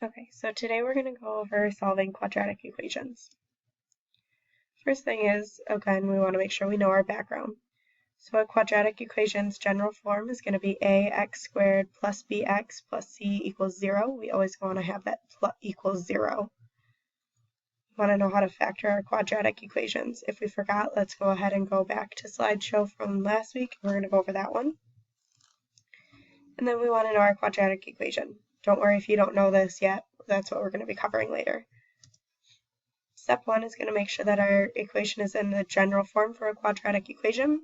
Okay, so today we're going to go over solving quadratic equations. First thing is, again, we want to make sure we know our background. So a quadratic equation's general form is going to be ax squared plus bx plus c equals 0. We always want to have that equals 0. We want to know how to factor our quadratic equations. If we forgot, let's go ahead and go back to slideshow from last week. We're going to go over that one. And then we want to know our quadratic equation. Don't worry if you don't know this yet. That's what we're going to be covering later. Step 1 is going to make sure that our equation is in the general form for a quadratic equation.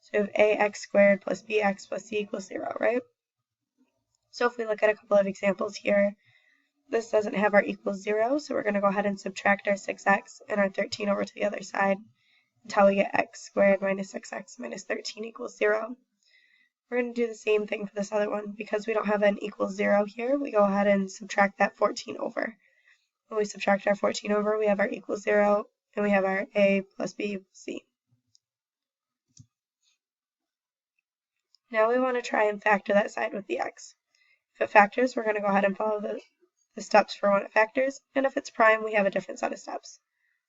So we have ax squared plus bx plus c equals 0, right? So if we look at a couple of examples here, this doesn't have our equals 0, so we're going to go ahead and subtract our 6x and our 13 over to the other side until we get x squared minus 6x minus 13 equals 0. We're going to do the same thing for this other one. Because we don't have an equals 0 here, we go ahead and subtract that 14 over. When we subtract our 14 over, we have our equals 0, and we have our a plus b plus c. Now we want to try and factor that side with the x. If it factors, we're going to go ahead and follow the steps for when it factors, and if it's prime, we have a different set of steps.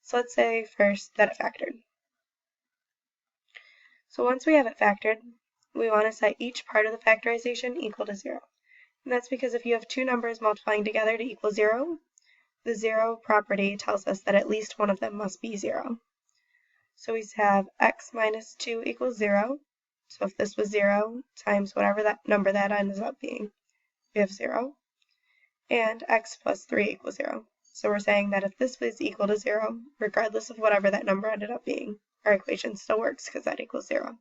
So let's say first that it factored. So once we have it factored, we want to set each part of the factorization equal to 0. And that's because if you have two numbers multiplying together to equal 0, the 0 property tells us that at least one of them must be 0. So we have x minus 2 equals 0. So if this was 0 times whatever that number that ends up being, we have 0. And x plus 3 equals 0. So we're saying that if this was equal to 0, regardless of whatever that number ended up being, our equation still works because that equals 0.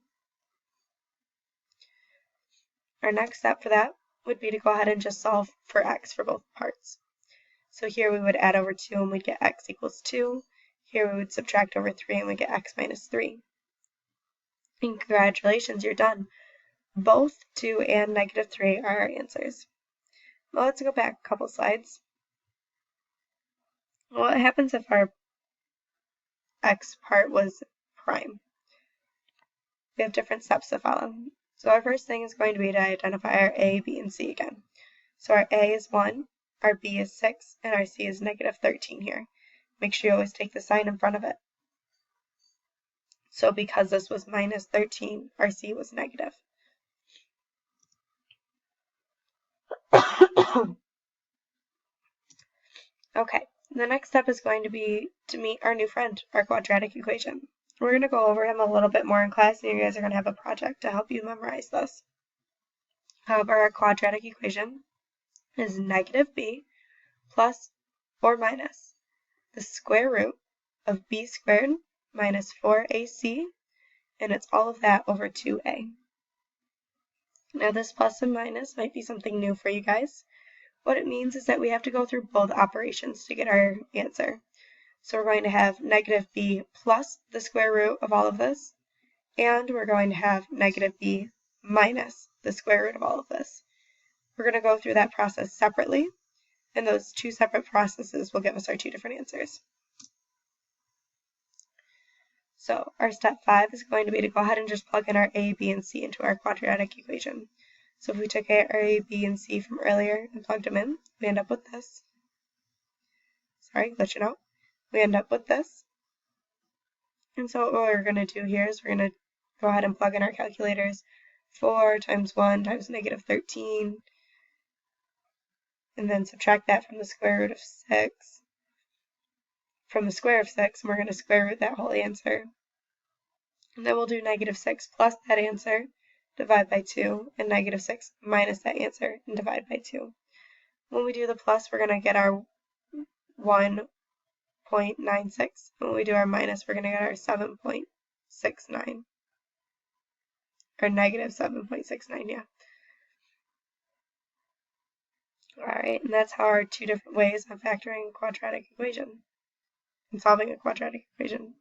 Our next step for that would be to go ahead and just solve for x for both parts. So here we would add over 2 and we'd get x equals 2. Here we would subtract over 3 and we get x minus 3. And congratulations, you're done. Both 2 and negative 3 are our answers. Well, let's go back a couple slides. What happens if our x part was prime? We have different steps to follow. So our first thing is going to be to identify our a, b, and c again. So our a is 1, our b is 6, and our c is negative 13 here. Make sure you always take the sign in front of it. So because this was minus 13, our c was negative. Okay, the next step is going to be to meet our new friend, our quadratic equation. We're going to go over him a little bit more in class, and you guys are going to have a project to help you memorize this. However, our quadratic equation is negative b plus or minus the square root of b squared minus 4ac, and it's all of that over 2a. Now this plus and minus might be something new for you guys. What it means is that we have to go through both operations to get our answer. So we're going to have negative b plus the square root of all of this, and we're going to have negative b minus the square root of all of this. We're going to go through that process separately, and those two separate processes will give us our two different answers. So our step 5 is going to be to go ahead and just plug in our a, b, and c into our quadratic equation. So if we took our a, b, and c from earlier and plugged them in, we end up with this. Sorry, glitching out. We end up with this. And so what we're going to do here is we're going to go ahead and plug in our calculators. 4 times 1 times negative 13. And then subtract that from the square root of 6. From the square of 6, and we're going to square root that whole answer. And then we'll do negative 6 plus that answer, divide by 2, and negative 6 minus that answer, and divide by 2. When we do the plus, we're going to get our 1.96. When we do our minus, we're going to get our 7.69. Or negative 7.69, yeah. Alright, and that's how our two different ways of factoring a quadratic equation and solving a quadratic equation.